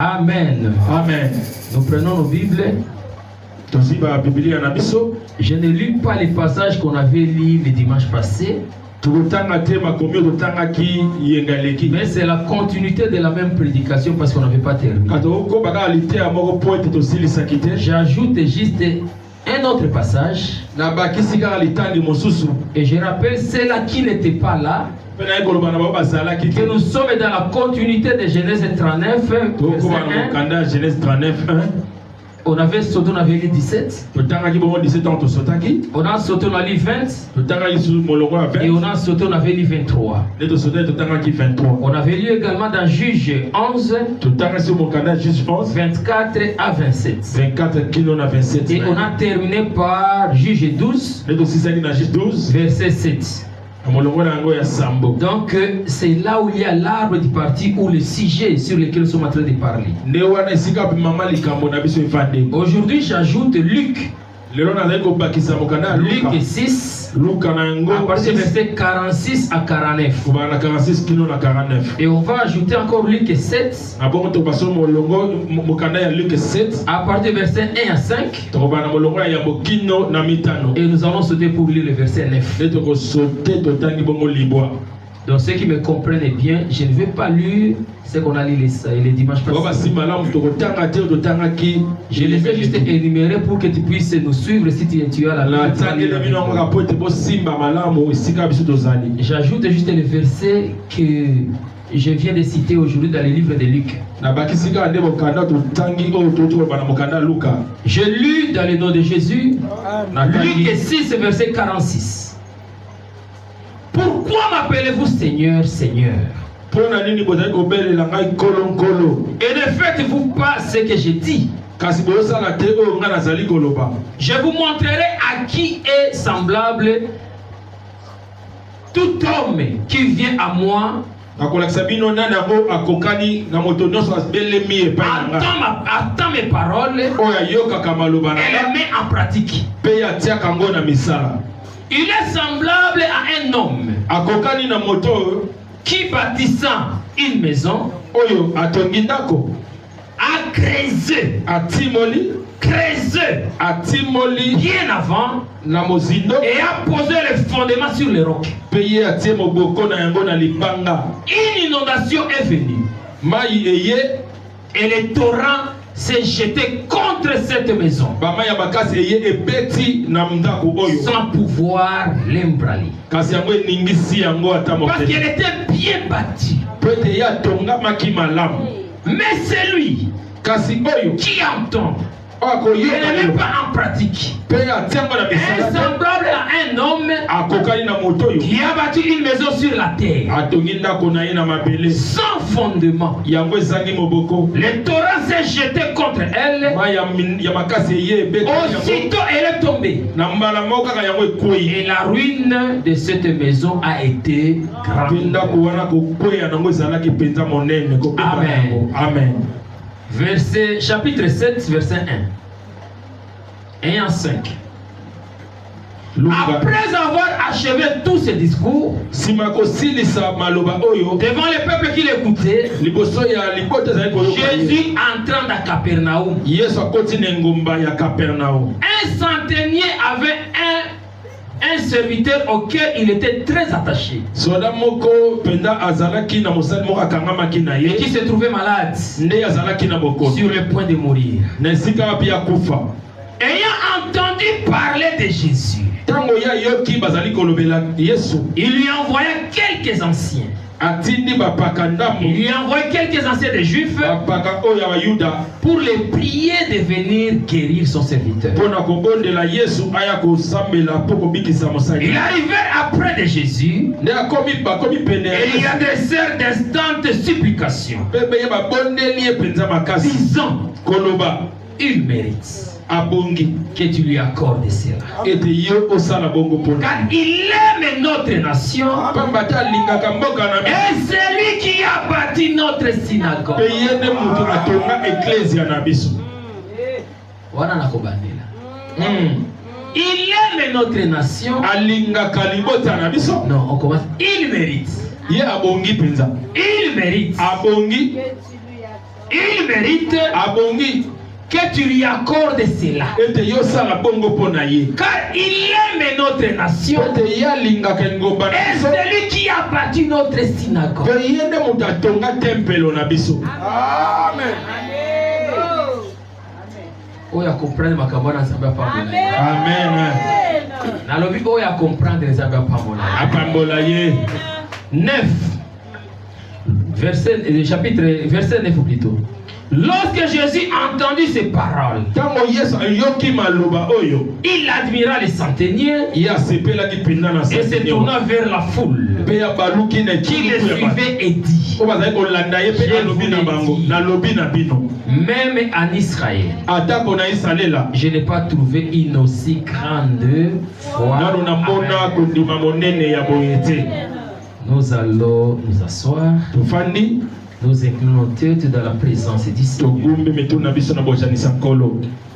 Amen. Amen. Nous prenons nos Bibles. Je ne lis pas les passages qu'on avait lus le dimanche passé. Mais c'est la continuité de la même prédication parce qu'on n'avait pas terminé. J'ajoute juste un autre passage. Et je rappelle ceux-là qui n'étaient pas là, que nous sommes dans la continuité de Genèse 39, verset 1. On avait sauté, on avait lu 17. On a sauté, on a lu 20. Et on a sauté, on avait lu 23. On avait lu également dans Juge 11, 24 à 27. Et on a terminé par Juge 12, verset 7. Donc c'est là où il y a l'arbre du parti ou le sujet sur lequel nous sommes en train de parler. Aujourd'hui j'ajoute Luc. Luc 6, à partir du verset 46 à 49. Et on va ajouter encore Luc 7, à partir du verset 1 à 5. Et nous allons sauter pour lire le verset 9. Donc ceux qui me comprennent bien, je ne vais pas lire ce qu'on a lu les dimanches passés. Je les ai juste énumérés pour que tu puisses nous suivre si tu es à la J'ajoute juste les versets que je viens de citer aujourd'hui dans le livre de Luc. Je lis dans le nom de Jésus, Luc 6, verset 46. Pourquoi m'appelez-vous Seigneur, Seigneur? Et ne faites-vous pas ce que je dis? Je vous montrerai à qui est semblable tout homme qui vient à moi. Attends mes paroles et les met en pratique. Il est semblable à un homme qui bâtissant une maison a creusé bien avant et a posé le fondement sur les rocs. Une inondation est venue et le torrent s'est jeté contre cette maison sans pouvoir l'embraler parce qu'elle était bien bâtie. Mais celui qui entend et ne met pas en pratique est semblable à un homme qui a bâti une maison sur la terre sans fondement. Le torrent s'est jeté contre elle. Aussitôt elle est tombée. Et la ruine de cette maison a été grande. Amen. Amen. Chapitre 7, verset 1. 1 à 5. Après avoir achevé tous ces discours devant le peuple qui l'écoutait, Jésus entrant à Capernaum. Un centenier avait un serviteur auquel il était très attaché et qui se trouvait malade sur le point de mourir. Ayant entendu parler de Jésus, il lui envoya quelques anciens. Il lui envoya quelques anciens des Juifs pour les prier de venir guérir son serviteur. Il arrivait auprès de Jésus et il adressèrent d'instantes supplications, disant: il mérite que tu lui accordes cela, car il aime notre nation et c'est lui qui a bâti notre synagogue. Il aime notre nation. Non, on commence. Il mérite. Il mérite Il mérite que tu lui accordes cela. Car il aime notre nation. Et celui qui a bâti notre synagogue. Amen. Oya comprendre makabona nzambe apambola. Amen. Nalobi oya comprendre nzambe apambola. Apambola ye. 9 verset 9 plutôt. Lorsque Jésus entendit ces paroles, il admira les centeniers et se tourna vers la foule qui les suivait et dit, même en Israël, je n'ai pas trouvé une aussi grande foi. Nous allons nous asseoir. Nous inclinons nos têtes dans la présence du Seigneur.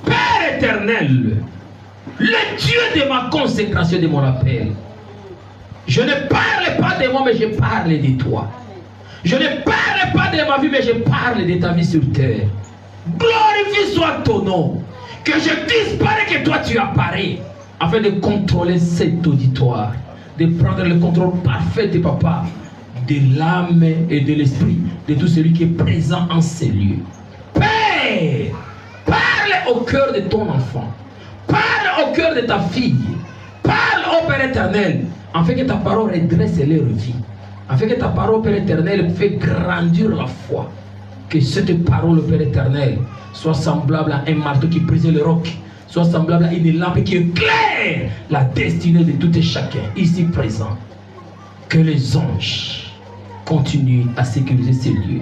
Père éternel, le Dieu de ma consécration, de mon appel, je ne parle pas de moi, mais je parle de toi. Je ne parle pas de ma vie, mais je parle de ta vie sur terre. Glorifié soit ton nom. Que je disparais, que toi tu apparais, afin de contrôler cet auditoire, de prendre le contrôle parfait de papa, de l'âme et de l'esprit, de tout celui qui est présent en ces lieux. Père, parle au cœur de ton enfant, parle au cœur de ta fille, parle au Père éternel, afin que ta parole redresse leur vie, afin que ta parole, Père éternel, fait grandir la foi. Que cette parole, Père éternel, soit semblable à un marteau qui brise le roc, soit semblable à une lampe qui éclaire la destinée de tout et chacun ici présent. Que les anges continue à sécuriser ces lieux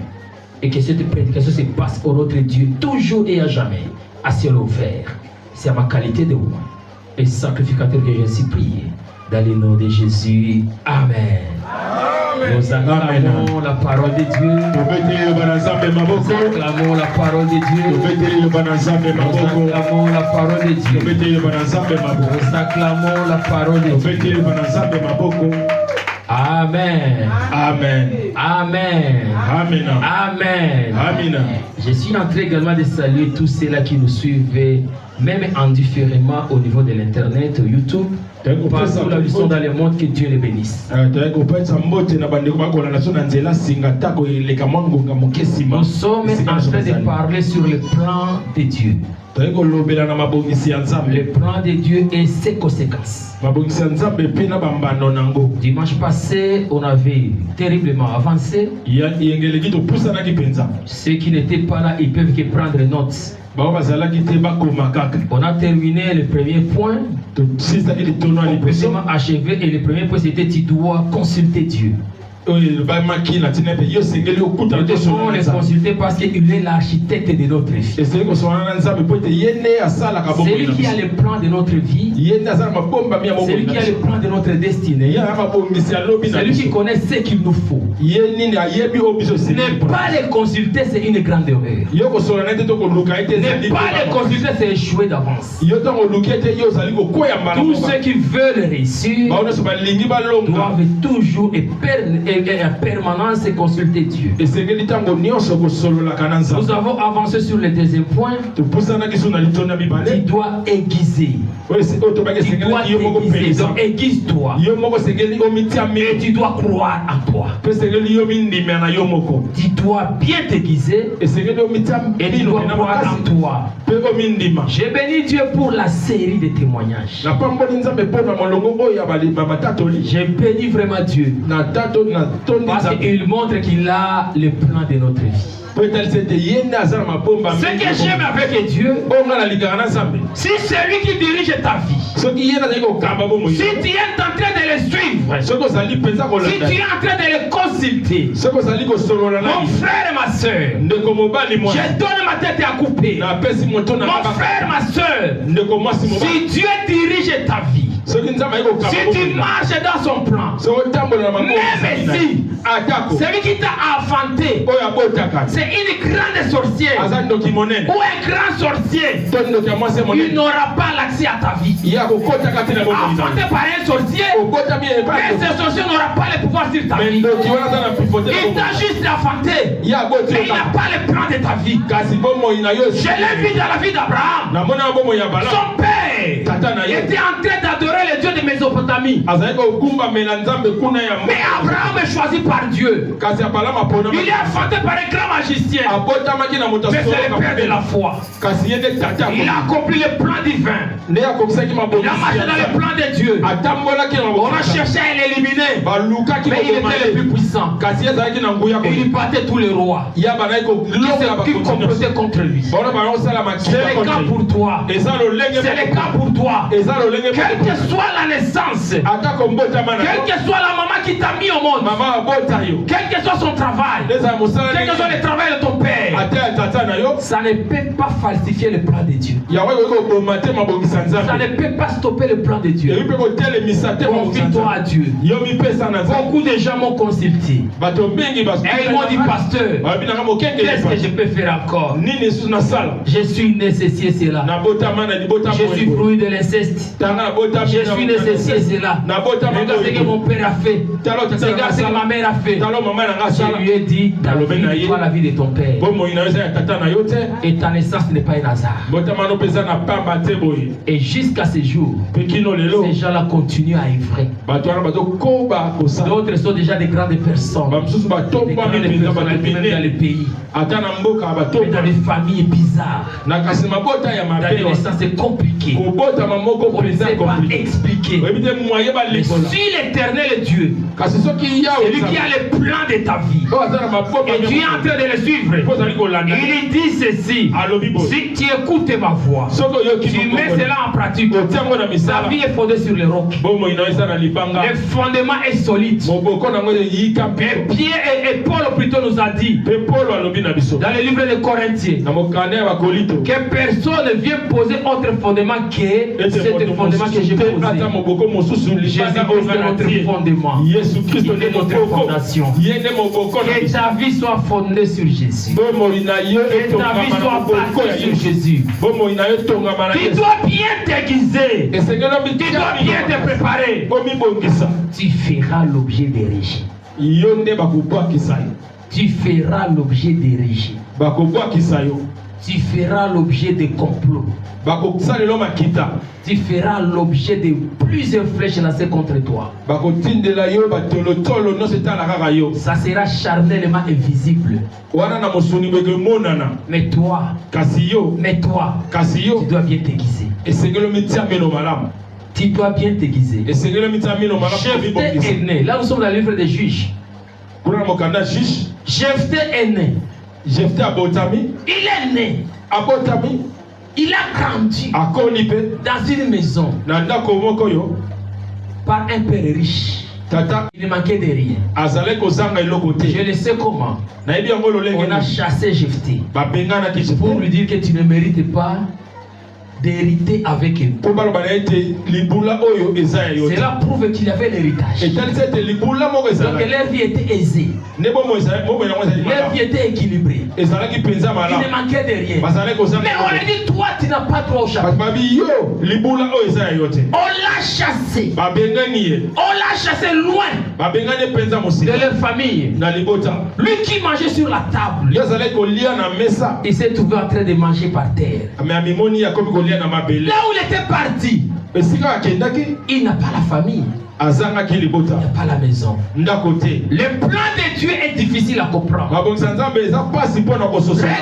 et que cette prédication se passe au notre Dieu toujours et à jamais à ciel ouvert. C'est à ma qualité de roi et sacrificateur que je suis prié dans le nom de Jésus. Amen. Nous acclamons la parole de Dieu. Nous acclamons la parole de Dieu. Nous acclamons la parole de Dieu. Nous acclamons la parole de Dieu. Amen. Amen. Amen. Amen. Amen. Amen. Je suis en train également de saluer tous ceux-là qui nous suivent, même indifféremment au niveau de l'internet, YouTube. Partout là où ils sont dans le monde, que Dieu les bénisse. Nous sommes en train de parler sur le plan de Dieu. Le plan de Dieu et ses conséquences. Dimanche passé, on avait terriblement avancé. Ceux qui n'étaient pas là, ils peuvent que prendre note. On a terminé le premier point. On peut seulement achever et le premier point c'était tu dois consulter Dieu. Nous devons les consulter parce qu'il est l'architecte de notre vie. C'est lui qui a le plan de notre vie. C'est lui qui a le plan de notre destinée. C'est lui qui connaît ce qu'il nous faut. Ne pas les consulter, c'est une grande erreur. Ne pas les consulter, c'est échouer d'avance. Tous ceux qui veulent réussir doivent toujours en permanence consulter Dieu. Nous avons avancé sur le deuxième point. Tu dois aiguiser. Tu dois aiguiser. Donc aiguise-toi. Et tu dois croire en toi. Tu dois bien t'aiguiser. Et tu dois croire en toi. Je bénis Dieu pour la série de témoignages. Je bénis vraiment Dieu. Parce qu'il montre qu'il a le plan de notre vie. Ce que j'aime avec Dieu, si c'est lui qui dirige ta vie, si tu es en train de le suivre, si tu es en train de le consulter, mon frère et ma soeur, je donne ma tête à couper. Mon frère, ma soeur, si Dieu dirige ta vie, si tu marches dans son plan, même si celui qui t'a enfanté, c'est une grande sorcière ou un grand sorcier, il n'aura pas l'accès à ta vie. Enfanté par un sorcier, mais ce sorcier n'aura pas le pouvoir sur ta vie. Il t'a juste enfanté, mais il n'a pas le plan de ta vie. Je l'ai vu dans la vie d'Abraham. Son père était en train d'adorer le Dieu de Mésopotamie. Mais Abraham est choisi par Dieu. Il est enfanté par un grand magicien. Mais c'est le père de la foi. Il a accompli le plan divin. Il a marché dans le plan de Dieu. On a cherché à l'éliminer, mais il était le plus puissant. Et il battait tous les rois qui complotaient contre lui. C'est le cas pour toi. C'est le cas pour toi. Quelle que soit la naissance, quelle que soit la maman qui t'a mis au monde, quel que soit son travail, quel que soit le travail de ton père, ça ne peut pas falsifier le plan de Dieu. Ça ne peut pas stopper le plan de Dieu. Confie-toi à Dieu. Beaucoup de gens m'ont consulté. Et ils m'ont dit, pasteur, qu'est-ce que je peux faire encore? Je suis nécessaire cela. Je suis fruit de l'inceste. Je suis nécessaire cela. Regarde ce que mon père a fait. Regarde ce que ma mère a fait. Je lui ai dit, ta vie n'est pas la vie de ton père. Et ta naissance n'est pas un hasard. Et jusqu'à ce jour, ces gens-là continuent à œuvrer. D'autres sont déjà des grandes personnes. Des grandes personnes dans le pays. Mais dans les familles bizarres. Dans les naissances compliquées. On ne sait pas expliquer. Mais si l'éternel Dieu, c'est lui qui a le plan de ta vie, et tu es en train de le suivre, il dit ceci: si tu écoutes ma voix, tu mets cela en pratique, ta vie est fondée sur les rocs. Le fondement est solide. Et Paul plutôt nous a dit dans le livre de Corinthiens que personne ne vient poser autre fondement que ce fondement que j'ai posé. Jésus est notre fondement. Il est notre fondation. Que ta vie soit fondée sur Jésus. Que ta vie soit bâtie sur Jésus. Tu dois bien t'aiguiser. Tu dois bien te préparer. Tu feras l'objet des régimes. Tu feras l'objet des régimes. Tu feras l'objet de complots. Tu feras l'objet de plusieurs flèches lancées contre toi. Ça sera charnellement invisible. Mais toi, tu dois bien t'aiguiser. Tu dois bien t'aiguiser. Jephthé est né. Là, nous sommes dans le livre des Juges. Jephthé est né. Il est né. Il a grandi dans une maison par un père riche. Il ne manquait de rien. Je le sais comment. On a chassé Jephthé pour lui dire que tu ne mérites pas d'hériter avec eux. Cela prouve qu'il avait l'héritage. Donc leur vie était aisée. Leur vie était équilibrée. Il ne manquait de rien. Mais on a dit, toi tu n'as pas droit au chapeau. On l'a chassé. On l'a chassé loin de leur famille. Lui qui mangeait sur la table, il s'est trouvé en train de manger par terre. Là où il était parti, il n'a pas la famille. Il n'a pas la maison. Le plan de Dieu est difficile à comprendre.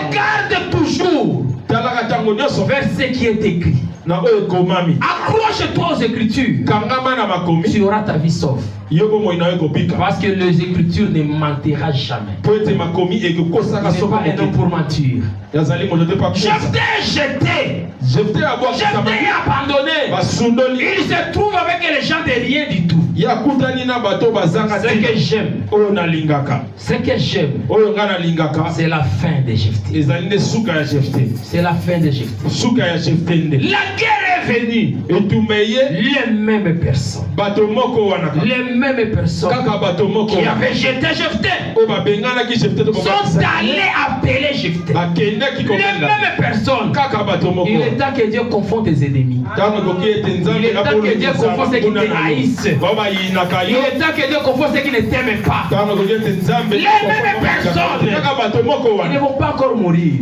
Regarde toujours vers ce qui est écrit. Accroche-toi aux Écritures. Tu auras ta vie sauve. Parce que les Écritures ne mentiront jamais. Ce n'est pas un homme pour mentir. Jephthé est jeté. Jephthé est abandonné. Il se trouve avec les gens de rien du tout. Ce que j'aime, c'est la fin de Jephthé. C'est la fin de Jephthé. La guerre est venu les mêmes personnes. Les mêmes personnes qui avaient jeté Jephthé sont allés appeler Jephthé. Les mêmes personnes. Il est temps que Dieu confronte tes ennemis. Il est temps que Dieu confronte ceux qui te haïssent. Il est temps que Dieu confronte ceux qui ne t'aiment pas. Les mêmes personnes. Ils ne vont pas encore mourir.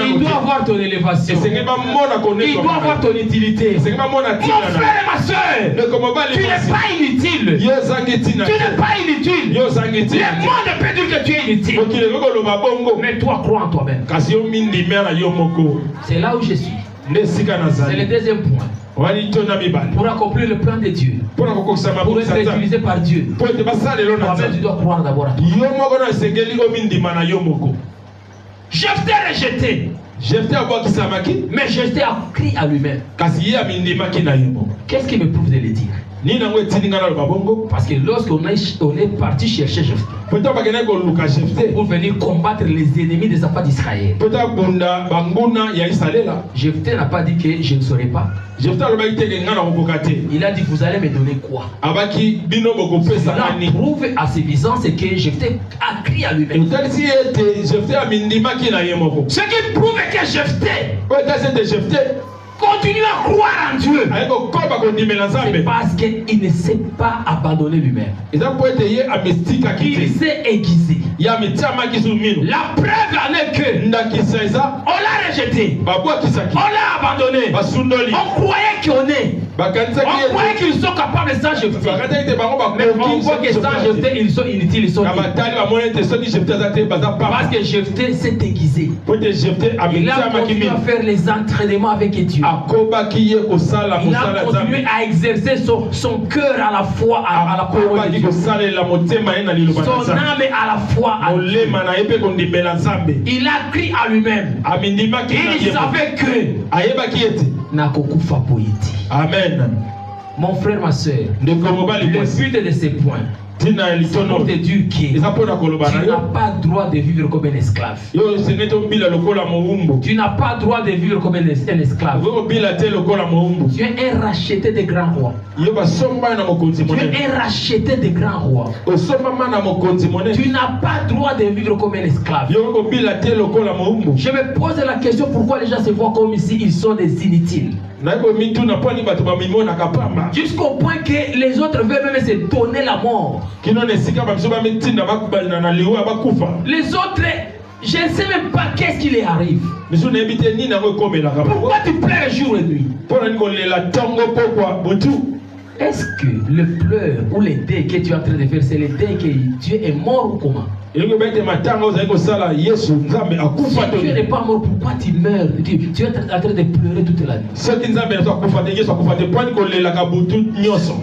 Il doit avoir ton élévation. Il doit avoir ton utilité. Mon frère et ma soeur, tu n'es pas inutile. Tu n'es pas inutile. Le monde peut dire que tu es inutile. Mais toi, crois en toi-même. C'est là où je suis. C'est le deuxième point. Pour accomplir le plan de Dieu, pour être utilisé par Dieu, toi-même tu dois croire d'abord à toi. Jephthé rejeté. Mais Jephthé a crié à lui-même. Qu'est-ce qui me prouve de le dire? Parce que lorsqu'on est parti chercher Jephthé pour venir combattre les ennemis des enfants d'Israël, Jephthé n'a pas dit que je ne saurais pas. Il a dit vous allez me donner quoi? Cela prouve à ses visances que Jephthé a crié à lui-même. Ce qui prouve que Jephthé continue à croire en Dieu. C'est parce qu'il ne sait pas abandonner lui-même. Il s'est aiguisé. La preuve en est que on l'a rejeté. On l'a abandonné. On croyait qu'on est. On croyait qu'ils sont capables de sans Jephthé. Mais on voit que sans Jephthé, ils sont inutiles. Ils sont parce que Jephthé s'est aiguisé. Il a continué à faire les entraînements avec Dieu. Il a continué à exercer son cœur à la fois à la parole de Dieu. Son âme à la fois à Dieu. Il a crié à lui-même. Il savait que Nakokufa Poiti. Amen. Mon frère, ma soeur, le but de ces points, c'est pour te dire que tu n'as pas droit de vivre comme un esclave. Tu n'as pas droit de vivre comme un esclave. Tu es un racheté des grands rois. Tu es un racheté des grands rois. Tu n'as pas droit de vivre comme un esclave. Je me pose la question pourquoi les gens se voient comme si ils sont des inutiles. Jusqu'au point que les autres veulent même se donner la mort. Les autres, je ne sais même pas qu'est-ce qui les arrive. Pourquoi tu pleures jour et nuit? Est-ce que le pleur ou les dés que tu es en train de faire, c'est les dés que Dieu est mort ou comment? Si tu n'es pas mort, pourquoi tu meurs? Tu es en train de pleurer toute la nuit.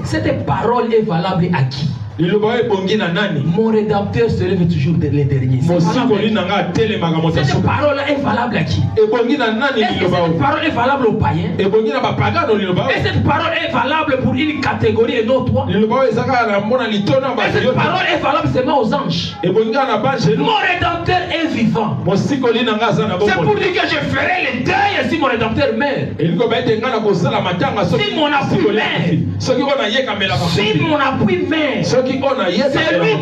Cette parole est valable à qui? Mon rédempteur se lève toujours les derniers. Cette parole est valable à qui? Est-ce que cette parole est valable aux païens? Et cette parole est valable pour une catégorie et non toi? Et cette parole est valable seulement aux anges. Mon rédempteur est vivant. C'est pour dire que je ferai les deuils si mon rédempteur meurt. Si mon appui meurt. Si mon appui meurt. C'est lui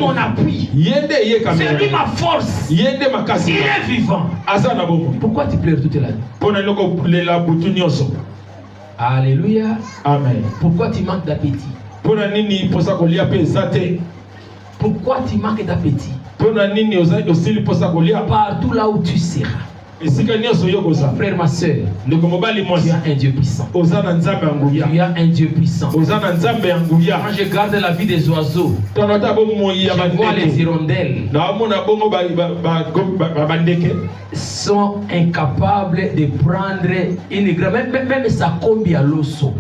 mon appui. C'est lui ma force. Il est vivant. Pourquoi tu pleures toute la nuit? Alléluia. Amen. Pourquoi tu manques d'appétit? Pourquoi tu manques d'appétit? Partout là où tu seras. Frère, ma soeur, tu as un Dieu puissant. Tu as un Dieu puissant. Quand je garde la vie des oiseaux, je vois les hirondelles sont incapables de prendre une graine, même sa combi à l'osso.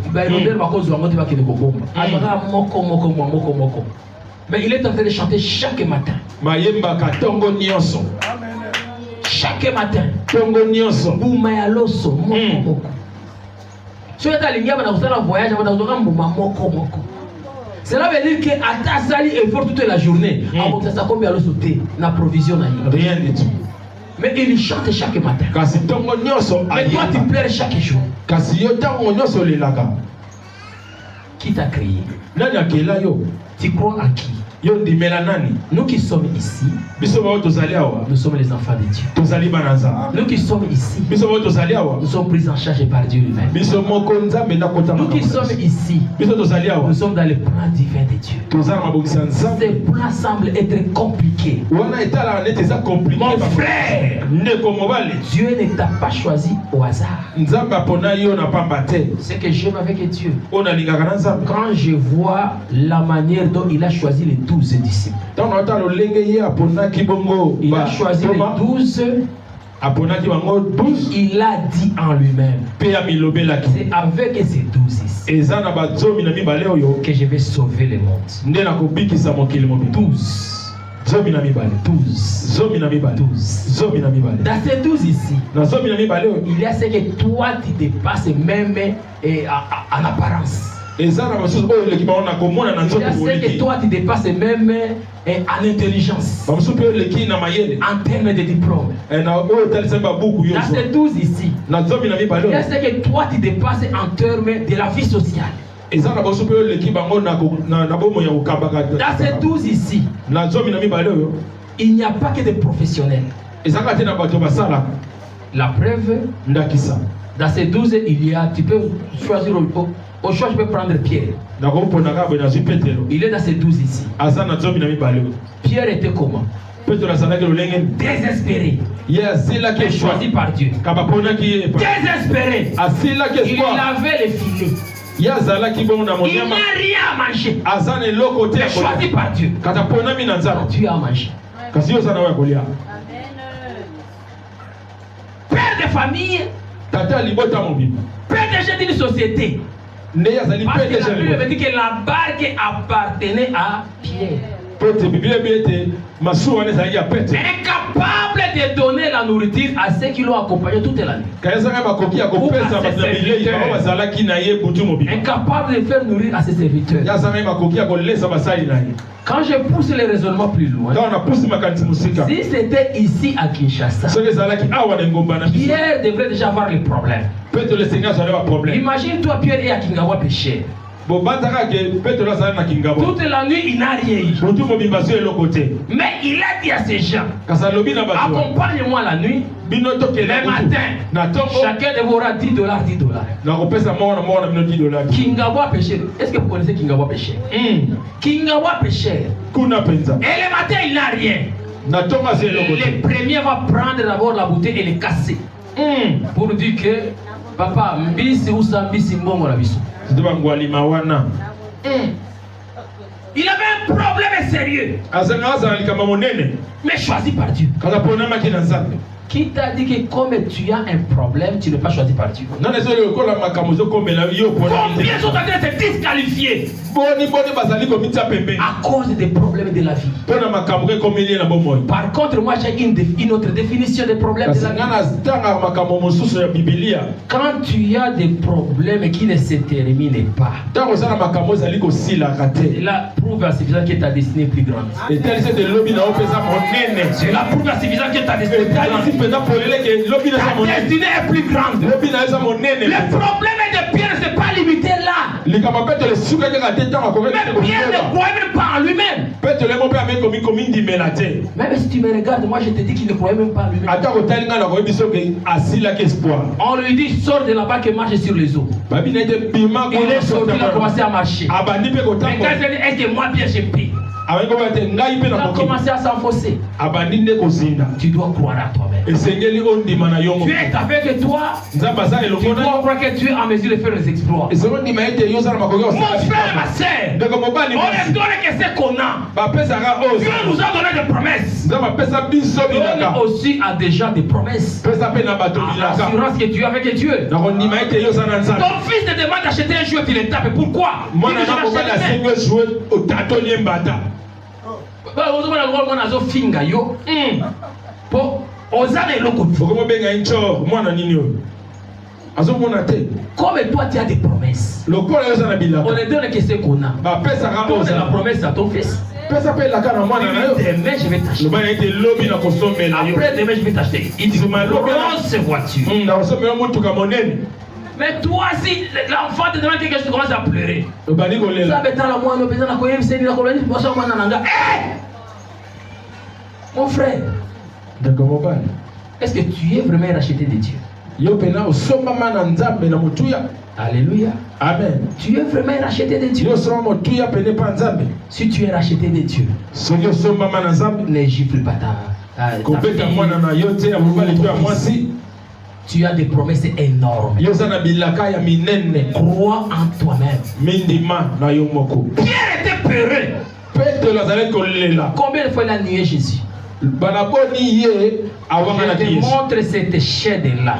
Mais il est en train de chanter chaque matin. Chaque matin, Boumaya loso, moko. Si tu as un voyage, cela veut dire que Ata sali effort toute la journée. Ça combien à sauter la provision. Rien du tout. Mais il chante chaque matin. Kasi tongo nyoso Mais toi tu pleures chaque jour. Kasi yo tongo nyoso lelaka. Qui t'a créé? Nani akela yo? Tu crois à qui? Yo ndimela nani? Nous qui sommes ici, nous sommes les enfants de Dieu. Nous qui sommes ici, nous sommes pris en charge par Dieu lui-même. Nous qui sommes ici, nous sommes dans le plan divin de Dieu. Ce plan semble être compliqué. Mon frère, Dieu ne t'a pas choisi au hasard. C'est que j'aime avec Dieu. Quand je vois la manière dont il a choisi les 12 disciples, il a choisi les 12. Il a dit en lui-même, c'est avec ces 12 ici que je vais sauver le monde. 12. Dans ces 12 ici, il y a ce que toi tu dépasses même en apparence. Il y a ce que toi tu dépasses même en intelligence, en termes de diplôme. Dans ces 12 ici, il y a ce que toi tu dépasses en termes de la vie sociale. Dans ces 12 ici, il n'y a pas que des professionnels. La preuve, dans ces 12, il y a, tu peux choisir au choix, je peux prendre Pierre. Il est dans ces 12 ici. Pierre était comment? Désespéré. Choisi par Dieu. Désespéré. Il avait les filets. Il n'a rien à manger. Choisi par Dieu. Dieu a mangé. Père de famille. Père de chef d'une société. Parce que la Bible veut dire que la barque appartenait à Pierre. Incapable de donner la nourriture à ceux qui l'ont accompagné toute l'année. Incapable de faire nourrir à ses serviteurs. Quand je pousse les raisonnements plus loin, si c'était ici à Kinshasa, Pierre devrait déjà avoir le problème. Imagine-toi, Pierre est à Kingawa péché. Toute la nuit, il n'a rien eu. Mais il a dit à ces gens, accompagne-moi la nuit, le matin, chacun de vous aura $10, $10. Kingawa péché. Est-ce que vous connaissez Kingawa péché? Kingawa péché. Et le matin, il n'a rien. Le premier va prendre d'abord la bouteille et les casser. Pour dire que, papa, mbisi ou sambisi mbongo la biso. Il avait un problème sérieux, mais choisi par Dieu. Qui t'a dit que comme tu as un problème, tu n'es pas choisi par Dieu? Combien sont en train de se disqualifier à cause des problèmes de la vie? Par contre, moi j'ai une autre définition des problèmes de la vie. Quand tu as des problèmes qui ne se terminent pas, cela prouve à suffisant que ta destinée est plus grande. Cela prouve à suffisant que ta destinée est plus grande. Ta destinée est plus grande. Le problème de Pierre ne s'est pas limité là. Mais Pierre ne croyait même pas en lui-même. Même si tu me regardes, moi je te dis qu'il ne croyait même pas en lui-même. On lui dit sors de là-bas et marche sur les eaux. Il est sorti, il a commencé à marcher. Mais quand il dit est-ce que moi Pierre j'ai pris? Il a commencé à s'enfoncer. Tu dois croire à toi-même. Dieu est avec toi. Tu dois croire que tu es en mesure de faire les exploits. Mon frère, ma soeur, on ne donne que ce qu'on a. Dieu nous a donné des promesses. Donne aussi à des gens des promesses. L'assurance que tu es avec Dieu. Ton fils te demande d'acheter un jouet, tu le tapes. Pourquoi? Comme toi tu as des promesses, on ne donne que ce qu'on a. Donne la promesse à ton fils. Demain, je vais t'acheter. Après demain, je vais t'acheter. Il dit, grosse voiture. Mais toi, si l'enfant te demande quelque chose, tu commences à pleurer. Mon frère, est-ce que tu es vraiment racheté de Dieu? Alléluia. Amen. Tu es vraiment racheté de Dieu. Si tu es racheté de Dieu, ne gifle pas ta tu as des promesses énormes. Crois en toi-même. Pierre était peureux. Combien de fois il a nié Jésus? Je te montre cette chaîne-là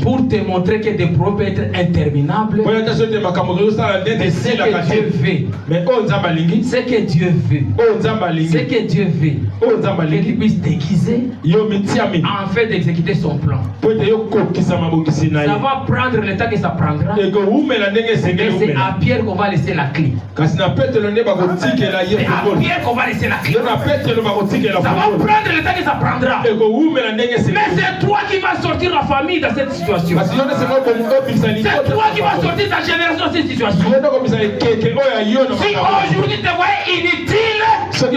pour te montrer que des problèmes peuvent être interminables. Mais ce que Dieu veut, ce que Dieu veut, que tu puisses déguiser en fait d'exécuter son plan. Ça va prendre le temps que ça prendra. Et c'est à Pierre qu'on va laisser la clé. C'est à Pierre qu'on va laisser la clé. Ça va prendre le temps que ça prendra. Mais c'est toi qui vas sortir la famille dans cette situation. C'est toi qui vas sortir ta génération dans cette situation. Si aujourd'hui tu te voyais inutile, moi je te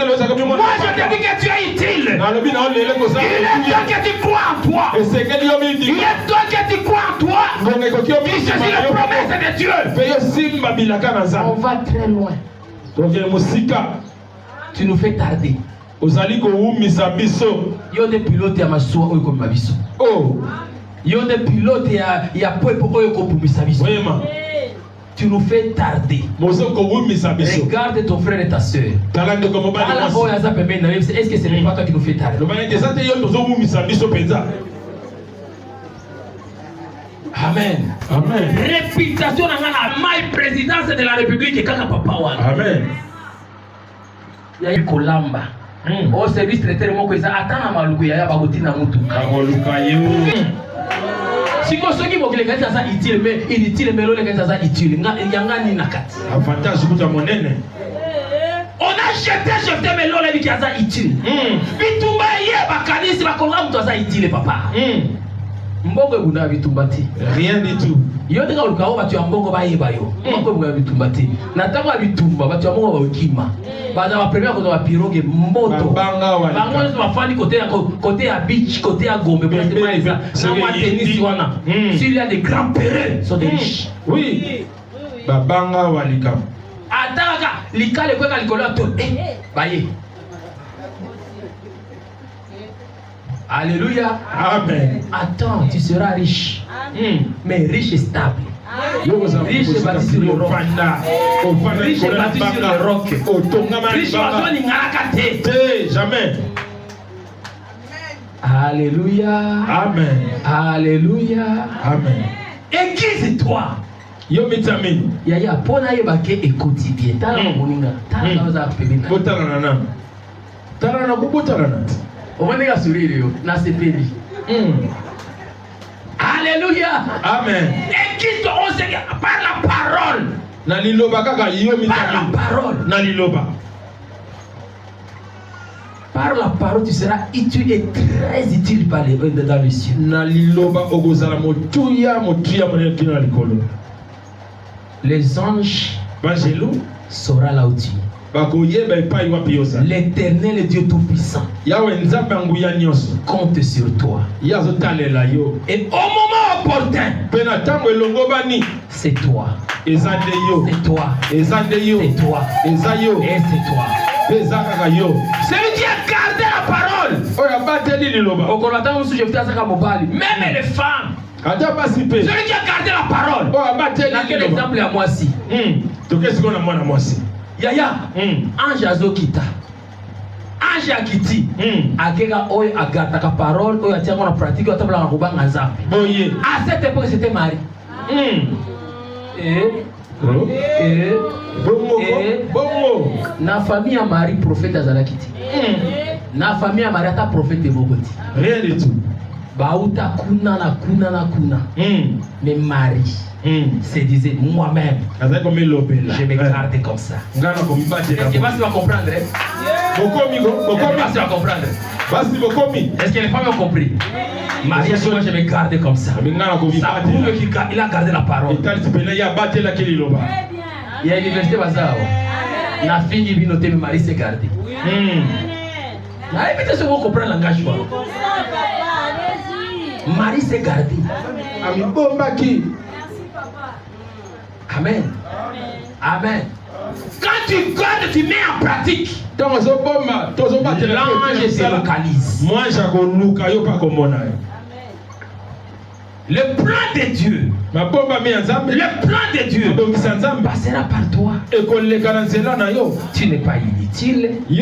dis que tu es utile. Il est temps que tu crois en toi. Il est temps que tu crois en toi. Tu sais la promesse de Dieu. On va très loin. Tu nous fais tarder. Yo des pilotes ya masuwa oyo comme biso. Oh. Yo des pilotes ya poepo oyo comme biso. Tu nous fais tarder. Regarde ton frère et ta soeur. Est-ce que ce n'est pas toi qui nous fais tarder? Amen. Amen. Réputation dans la maille présidence de la République et kaka papa wana. Amen. Il y a eu Kolamba. Au service traiteur moko eza atana maluku ya bakotina mutuka. Siko soki bokile kati za utile mais inutile mais lole kati za utile. Yanga ni nakati. Avantage kuta monene. On a jeté mais lole biki za utile. Bitumba ye bakanisi bakola mtu za utile papa. Mbongo buna bitumbati. Rien du tout. Yo ndika ulukao batu ya mbongo bayeba yo. Mbongo buna bitumbati. Na tango bitumba batu ya mbongo baokima. Baza ba premier kozo ba pirogue moto. Bango nzo bafani côté ya beach, côté ya Gombe pour te maïsa. Na moi tennis wana. S'il y a des grands péreux sont des riches. Oui. Babanga walika. Ataka likale kweka likolo to. Baye. Alléluia. Amen. Attends, tu seras riche. Mais riche et stable. Riche et bâti sur le roc. Riche et bâti sur le roc. Riche et jamais. Alléluia. Amen. Alléluia. Amen. Aiguise-toi. Yo mitamin. Yaya, pona yebake écoute bien. Tala moninga. Tala za pebina. Botala nana. Tala na kubotala nana. On va dire sourire na sepeli. Alléluia. Amen. Et qui te ose par la parole. Na liloba kaka yo mi par la parole. Na liloba. Par la parole tu seras utile et très utile dans les cieux. Na liloba ogozala motuya monene kina likolo. Les anges Bangelo sera là où tu es. L'Éternel Dieu Tout-Puissant compte sur toi. Et au moment opportun, c'est toi. C'est toi. C'est toi. Et c'est toi. Celui qui a gardé la parole. Même les femmes. Celui qui a gardé la parole. Quel exemple à moi si? Yaya, ange azokita. Ange akiti. Akeka oyo agataka parole, oyo atiaka na pratique, oyo atabla na kubanga nzambe. À cette époque, c'était Marie. Na famille à Marie, prophète azalakiti. Na famille à Marie, ata prophète ebokoti. Rien du tout. Bauta kuna na kuna na kuna. Mais Marie se disait moi-même, je me garde comme ça. Est-ce que vas-tu comprendre? Est-ce que les femmes ont compris? Marie, moi je me garde comme ça. Ça prouve qu'il a gardé la parole. Il y a une université bazar. La fille qui vit noter mais Marie s'est gardée. Peut-être que vous comprenez le langage. Marie s'est gardée. Amen. Amen. Quand tu gardes, tu mets en pratique. L'ange se localise. Le plan de Dieu. Le plan de Dieu passera par toi. Tu n'es pas inutile. Tu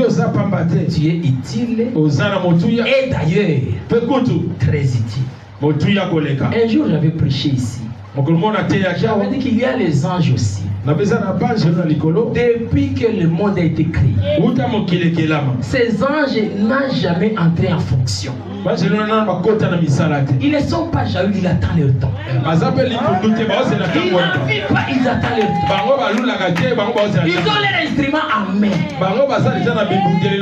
es utile. Et d'ailleurs, très utile. Un jour, j'avais prêché ici. J'avais dit qu'il y a les anges aussi. Depuis que le monde a été créé, ces anges n'ont jamais entré en fonction. Ils ne sont pas jaloux, ils attendent leur temps. Ils n'envient pas, ils attendent leur temps. Ils ont leur instrument en main.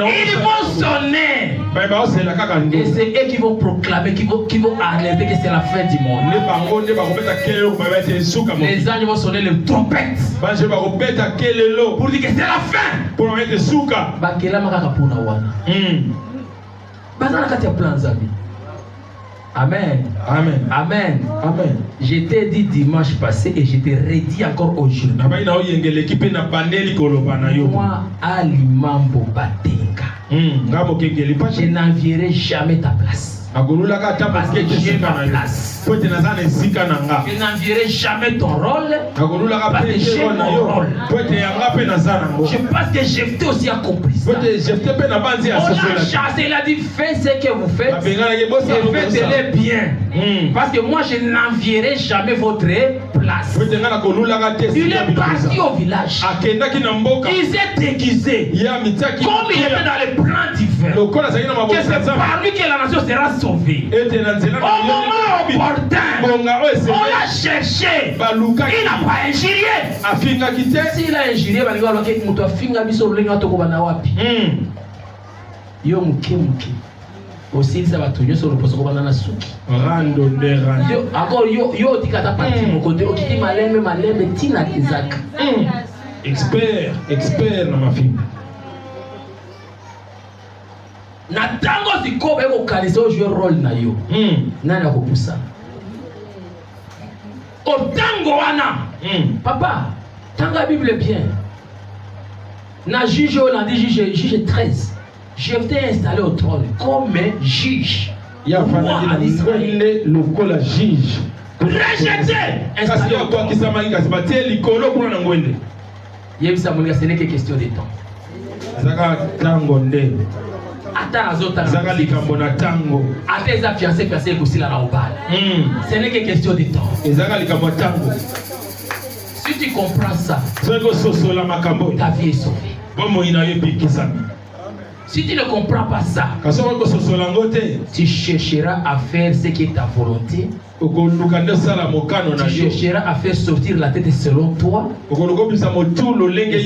Ils vont sonner. Et c'est eux qui vont proclamer, qui vont alerter que c'est la fin du monde. Les anges vont sonner les trompettes pour dire que c'est la fin. Amen. Amen. Amen. Amen. Je t'ai dit dimanche passé et je t'ai redit encore aujourd'hui. Moi, Alimambo Batenga, je n'envierai jamais ta place. Parce que j'ai ma place. Je n'envierai jamais ton rôle. Parce que j'ai mon rôle. Je pense que Jephthé aussi a compris ça. On l'a chassé, il a dit faites ce que vous faites. Et faites-le bien. Parce que moi je n'envierai jamais votre place. Il est parti au village. Il s'est déguisé. Comme il était dans les plans divins. Que c'est par lui que la nation sera sauvée. Au moment opportun, on l'a cherché. Il n'a pas injurié. S'il a injurié, il va dire que tu as finga biso lenga to kobana wapi. Yo muke. Aussi ça va toujours sur le poste kobana na suki. Rando de rando. Yo encore yo tikata parti mon côté okiti malembe tina tizaka. Expert na mafinga. Na tango zikoba eko kanisa o jouer rôle na yo. Nani akopusa? O tango wana. Papa, tanga Bible bien. Na juge Hollande, juge 13. Jephthé est installé au trône comme juge. Il y a le col juge. Rejeté. Installé au trône. Ce n'est que question de temps. Ce n'est que question de temps. Si tu comprends ça, ta vie est sauvée. Si tu ne comprends pas ça, tu chercheras à faire ce qui est ta volonté. Tu chercheras à faire sortir la tête selon toi. Et c'est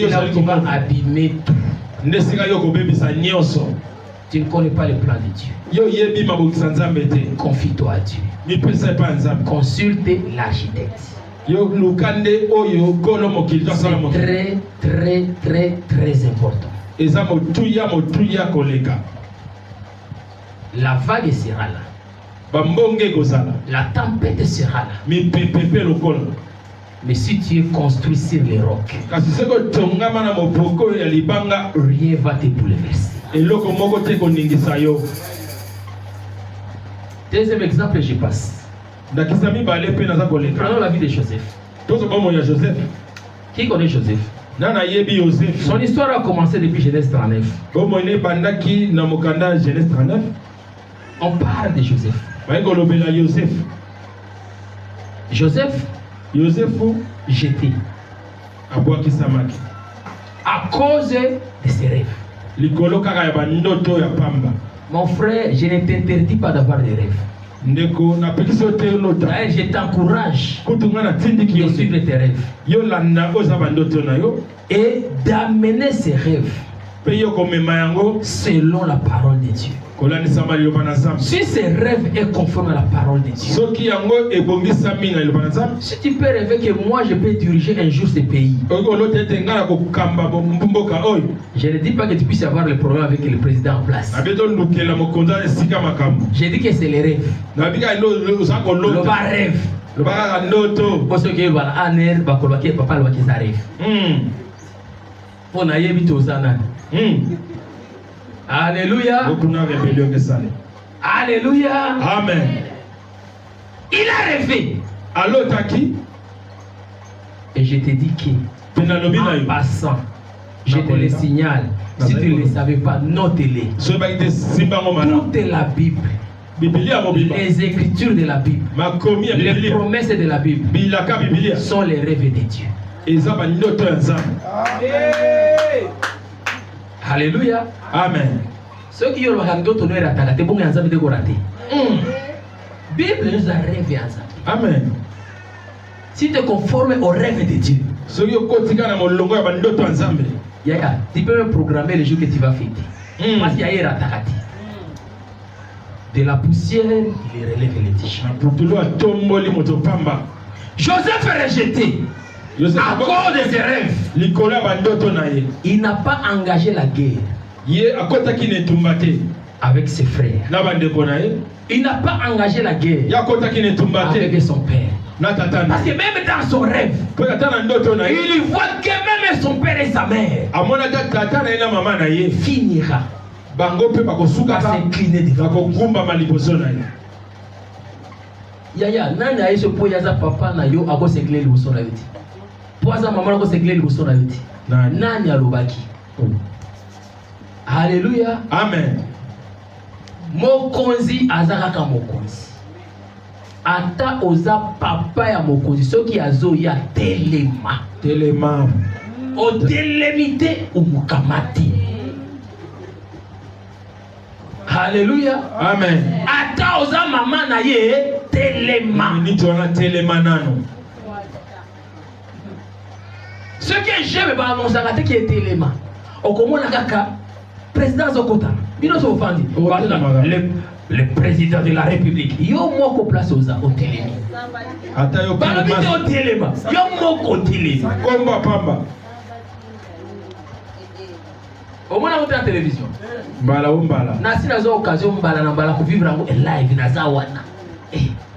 là où tu vas abîmer tout. Tu ne connais pas le plan de Dieu. Confie-toi à Dieu. Consulte l'architecte. C'est très important. La vague sera là. La tempête sera là. Mais si tu es construit sur les rocs, rien va te bouleverser. Deuxième exemple, je passe. Prenons la vie de Joseph. Qui connaît Joseph? Son histoire a commencé depuis Genèse 39. On parle de Joseph. Joseph jeté à cause de ses rêves. Mon frère, je ne t'interdis pas d'avoir des rêves. Je t'encourage de suivre tes rêves et d'amener ces rêves selon la parole de Dieu. Si ces rêves est conforme à la parole de Dieu, si tu peux rêver que moi je peux diriger un jour ce pays, je ne dis pas que tu puisses avoir le problème avec le président en place. Je dis que c'est les rêves. Le bas rêve. Pour ceux qui veulent aner, papa le ça rêve. On a yébi tout ça. Alléluia. Alléluia. Amen. Il a rêvé. Alors Taki. Et je te dis que en passant, je te le signale. Si tu ne le savais pas, note-les. Toute la Bible, les écritures de la Bible, les promesses de la Bible sont les rêves de Dieu. Alléluia. Amen. Ceux qui ont le d'autres ne ratent pas. Bon, ensemble de rater. Bible nous a rêvé ensemble. Amen. Si tu te conformes au rêve de Dieu, tu peux même programmer les jours que tu vas fêter. Parce qu'il y a ratakati. De la poussière, il relève les tiges. Joseph est rejeté. À cause de ses rêves, il n'a pas engagé la guerre avec ses frères. Il n'a pas engagé la guerre avec son père. Parce que même dans son rêve, il voit que même son père et sa mère finira par s'incliner devant lui. Yaya, nani a ce point yaza papa na yo ako s'éclairer le son na yuti. Poza maman ako s'éclairer le son na yuti. Nani a lobaki. Alléluia. Amen. Mokonzi azaka mokonzi. Ata oza papa ya mokonzi soki azo ya telema. Telema. O telemite umukamati. Alléluia. Amen. Ata oza mama na ye telema. Ce que j'aime ba annoncer qui est telema. O komona kaka président Zokota. Bino so fandi. Le président de la République. Yo moko place oza o telemi. Ata yo ba bite o telema. Yo moko telemi. Komba pamba. Au moins on la télévision. Mbala. Na si nazo occasion mbala ko vivre en live na za wana.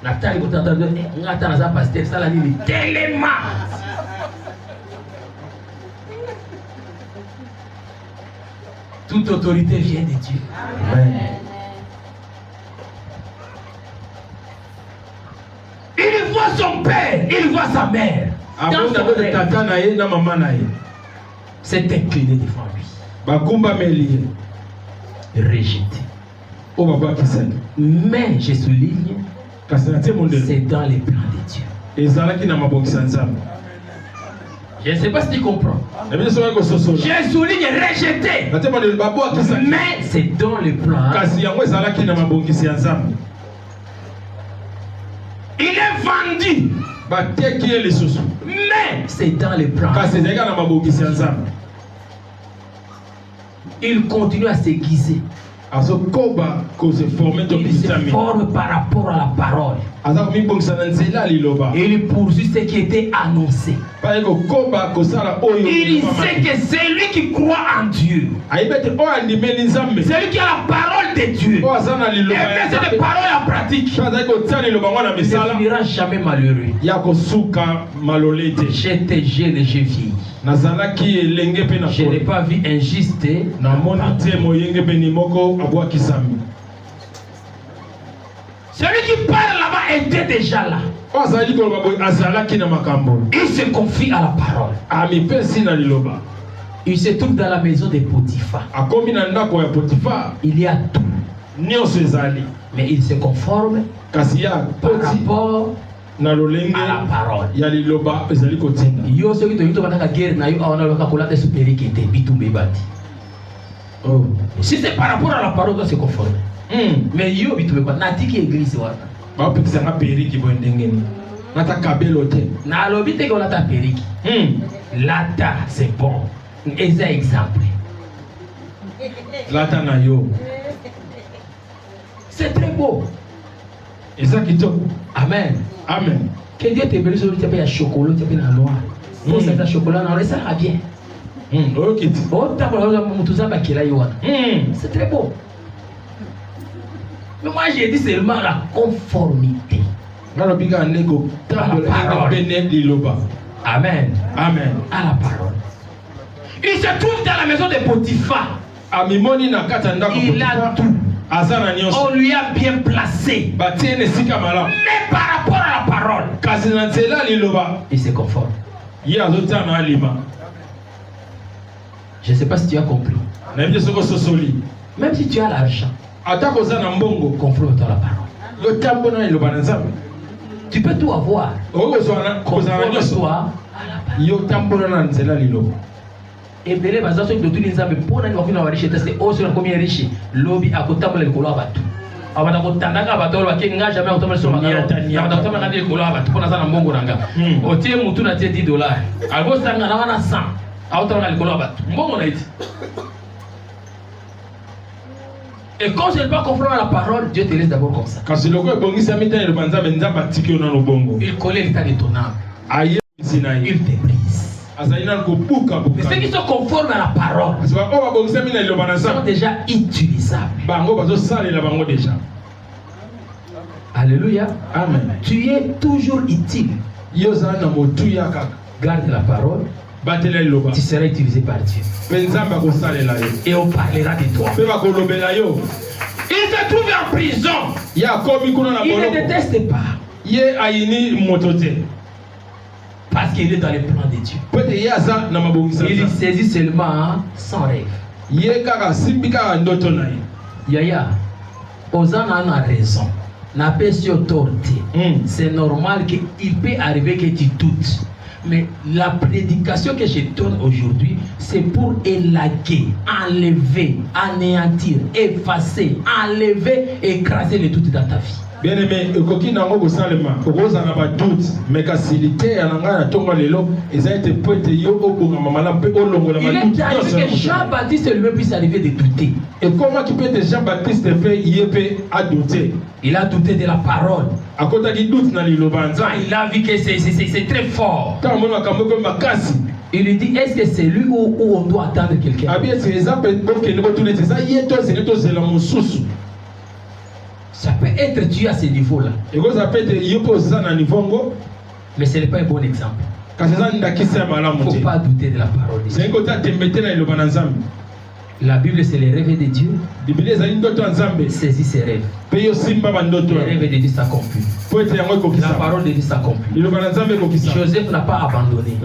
Na tali ko tata ngata na za pasteur sala nini telema. Toute autorité vient de Dieu. Amen. Il voit son père, il voit sa mère. Dans son rêve, s'est incliné devant lui. Rejeté. Mais je souligne, c'est dans les plans de Dieu. Je ne sais pas si tu comprends. Je souligne rejeté. Mais c'est dans le plan. Il est vendu. Mais c'est dans les plans. Il continue à s'aiguiser. Il se forme par rapport à la parole. Et il poursuit ce qui était annoncé. Il sait que c'est lui qui croit en Dieu. C'est lui qui a la parole de Dieu. Et met cette parole en pratique. Il ne finira jamais malheureux. J'étais jeune et j'ai vieilli. Je n'ai pas vu injuste. Celui qui parle là-bas était déjà là. Il se confie à la parole. Il se trouve dans la maison de Potiphar. Il y a tout. Mais il se conforme par rapport à la parole. Si c'est par rapport à la parole, on doit se conformer. Mais yo, tu veux pas. Nati qui église. Ba opekisa nga periki bo ndengeni. Nata kabelo te. Na lobi te ko lata periki. Lata c'est bon. Eza exemple. Lata na yo. C'est très beau. Eza kitoko. Amen. Amen. Que Dieu te bénisse, tu peux y chocolat, tu peux y noir. Pour ça chocolat, non, ça va bien. Ok. C'est très beau. Mais moi j'ai dit seulement la conformité. Amen. Amen. À la parole. Il se trouve dans la maison de Potiphar. Il a tout. On lui a bien placé. Mais par rapport à la parole, il se conforme. Je ne sais pas si tu as compris. Même si tu as l'argent, conforme-toi à la parole. Tu peux tout avoir. Conforme-toi à la parole. Et belé baza so de tout les amis pour na wakina wa riche test o sur combien riche lobby akotambola likolo abatu abata kotandaka bato ba kenga jamais otambola sur magana abata kotambola ngadi likolo abatu pona za na mbongo nanga otie mutu na tie $10 algo sanga na wana 100 aotambola likolo abatu mbongo na iti. Et quand je ne pas conforme à la parole, Dieu te laisse d'abord comme ça. Il connaît l'état de ton âme. Il te brise. Mais ceux qui sont conformes à la parole sont déjà utilisables. Alléluia. Amen. Tu es toujours utile. Garde la parole. Tu seras utilisé par Dieu. Et on parlera de toi. Il se trouve en prison. Il ne déteste pas. Parce qu'il est dans le plan de Dieu. Il saisit seulement son rêve. Yaya, Osana a raison. N'a pas si autorité. C'est normal qu'il peut arriver que tu doutes. Mais la prédication que je donne aujourd'hui, c'est pour élaguer, enlever, anéantir, effacer, enlever, écraser le doute dans ta vie. Bien aimé, il est arrivé que Jean-Baptiste lui-même puisse arriver de douter. Et comment tu peux Jean-Baptiste à douter? Il a douté de la parole. Il a vu que c'est très fort. Il lui dit, est-ce que c'est lui ou on doit attendre quelqu'un? Ça peut être Dieu à ce niveau-là. Mais ce n'est pas un bon exemple. Il ne faut pas douter de la parole de Dieu. La Bible, c'est les rêves de Dieu. Saisis ses rêves. Les rêves de Dieu s'accomplissent. La parole de Dieu s'accomplit. Joseph n'a pas abandonné.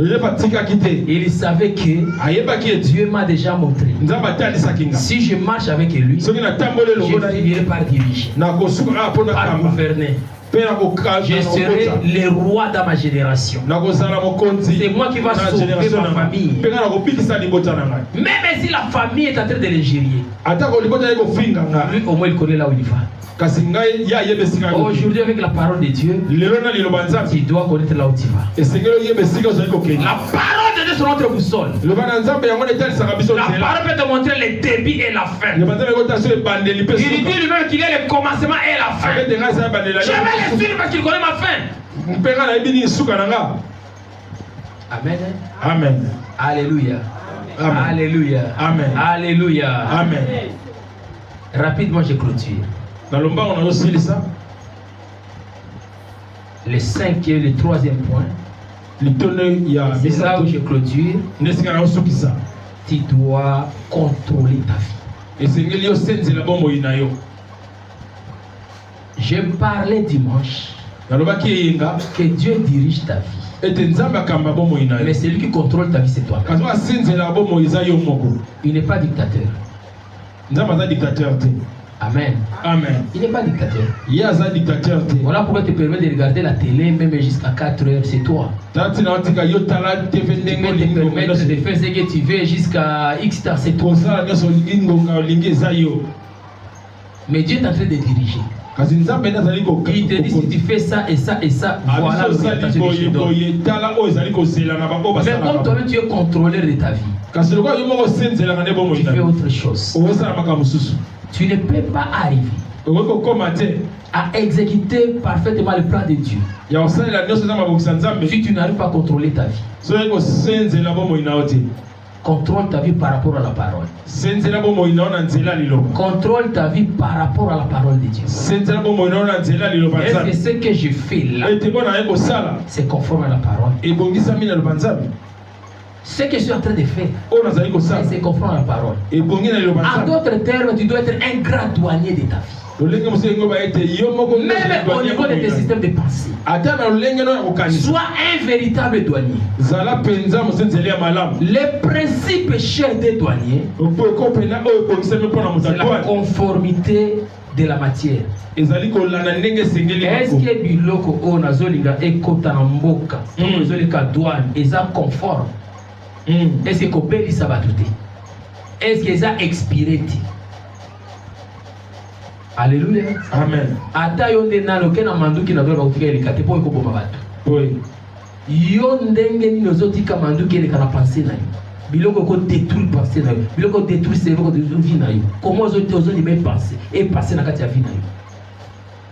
Il savait que Dieu m'a déjà montré. Si je marche avec lui, je finirai par diriger, par gouverner. Je serai le roi dans ma génération. C'est moi qui va sauver ma famille. Même si la famille est en train de l'ingérer, lui au moins il connaît là où il va. Aujourd'hui avec la parole de Dieu, tu dois connaître là où tu vas. La parole de Dieu sur notre boussole. La parole peut te montrer le début et la fin. Il dit lui-même qu'il est le commencement et la fin. Je vais le suivre parce qu'il connaît ma fin. Amen. Amen. Alléluia. Amen. Alléluia. Amen. Alléluia. Amen. Rapidement, je clôture. Le 5 et le 3e point. C'est là où je clôture. Tu dois contrôler ta vie. Je parlais dimanche que Dieu dirige ta vie. Mais celui qui contrôle ta vie, c'est toi. Il n'est pas dictateur. Amen. Amen. Il n'est pas dictateur. Dictateur. Voilà pourquoi tu te permets de regarder la télé même jusqu'à 4 heures, c'est toi. Tu peux te permettre de faire ce que tu veux jusqu'à X temps, c'est toi. Mais Dieu est en train de diriger. Il te dit si tu fais ça et ça et ça, voilà l'orientation que je te donne. Mais comme toi-même tu es contrôleur de ta vie, tu fais autre chose. Tu ne peux pas arriver à exécuter parfaitement le plan de Dieu si tu n'arrives pas à contrôler ta vie. Contrôle ta vie par rapport à la parole. Contrôle ta vie par rapport à la parole de Dieu. Est-ce que ce que je fais là, c'est conforme à la parole? Ce que je suis en train de faire, c'est conforme à la parole. En d'autres termes, tu dois être un grand douanier de ta vie. Même au niveau de tes systèmes de pensée, sois un véritable douanier. Les principes chers des douaniers, c'est la conformité de la matière. Est-ce que biloko o nazolinga ekota na mboka ezoleka douane eza conforme? Est-ce que kobeli sabatute? Est-ce que eza expiré? Alléluia. Amen. Ata yonde nano kena manduki na dola kufika elikate po ekoboma batu. Oui. Yo ndenge ni nozotika manduki eleka na pensée na yo. Biloko ko détruire pensée na yo. Biloko détruire cerveau ko détruire vie na yo. Comment ozoni même penser et passer na kati ya vie na yo.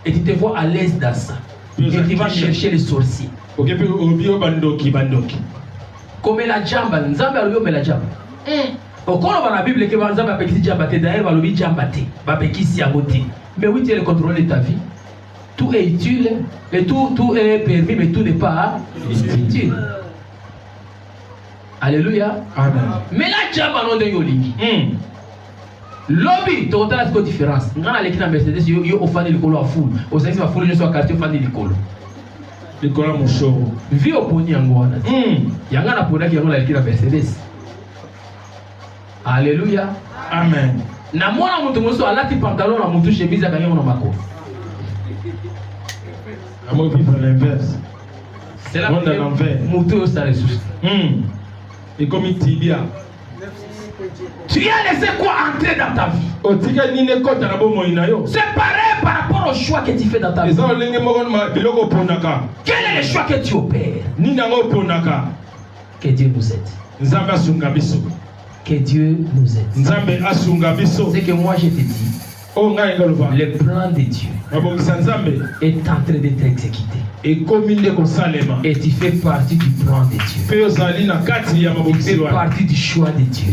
Et tu te vois à l'aise dans ça. Et tu vas chercher les sorciers. OK, puis obio bandoki. Comme la jamba, nzambe alobio me la jamba. Okolo dans la Bible que nzambe apekisi jamba te, d'ailleurs balobi jamba te, bapekisi yango te. Mais oui, tu es le contrôle de ta vie. Tout est utile, et tout est permis, mais tout n'est pas utile. Alléluia. Amen. Mais la jamba non de yolingi. Lobby, tu as la différence. Ngana lekina Mercedes yo ofani likolo a foule. Au sens ma foule je suis quartier ofani likolo. Likolo mon show. Vi oponi yango wana. Yanga na pona ki yango la lekina Mercedes. Alléluia. Amen. Na mwana mutu moso alati pantalon na mutu chemise akanya na makolo. Amo vivre l'inverse. C'est la l'envers. Mutu ça les sous. Et comme il tibia. Tu as laissé quoi entrer dans ta vie? C'est pareil par rapport au choix que tu fais dans ta vie. Quel est le choix que tu opères? Que Dieu nous aide. Que Dieu nous aide. C'est que moi je te dis, le plan de Dieu est en train d'être exécuté. Et tu fais partie du plan de Dieu. Tu fais partie du choix de Dieu.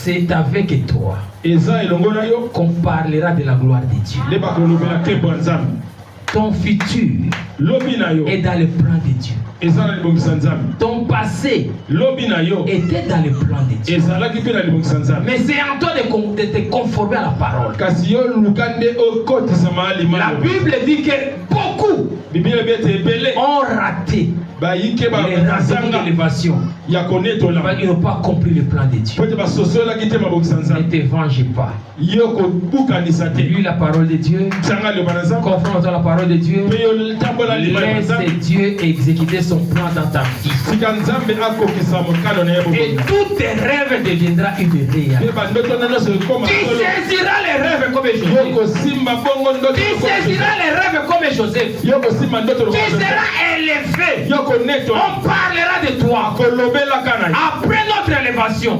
C'est avec toi qu'on parlera de la gloire de Dieu. Ton futur est dans le plan de Dieu. Ton passé était dans le plan de Dieu. Mais c'est en toi de te conformer à la parole. La Bible dit que beaucoup ont raté l'élévation. Ils n'ont pas compris le plan de Dieu. Ne te venge pas. Lis la parole de Dieu. Confronte la parole de Dieu. Laisse Dieu exécuter son plan dans ta vie. Et tous tes rêves deviendront une réalité. Tu saisiras les rêves comme Joseph. Tu saisiras les rêves comme Joseph. Tu seras élevé. On parlera de toi. Après notre élévation,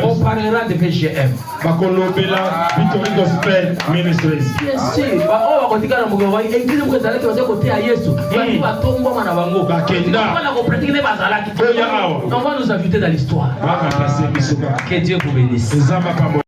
on parlera de VGM. Bien sûr. On va nous inviter dans l'histoire. Que Dieu vous bénisse.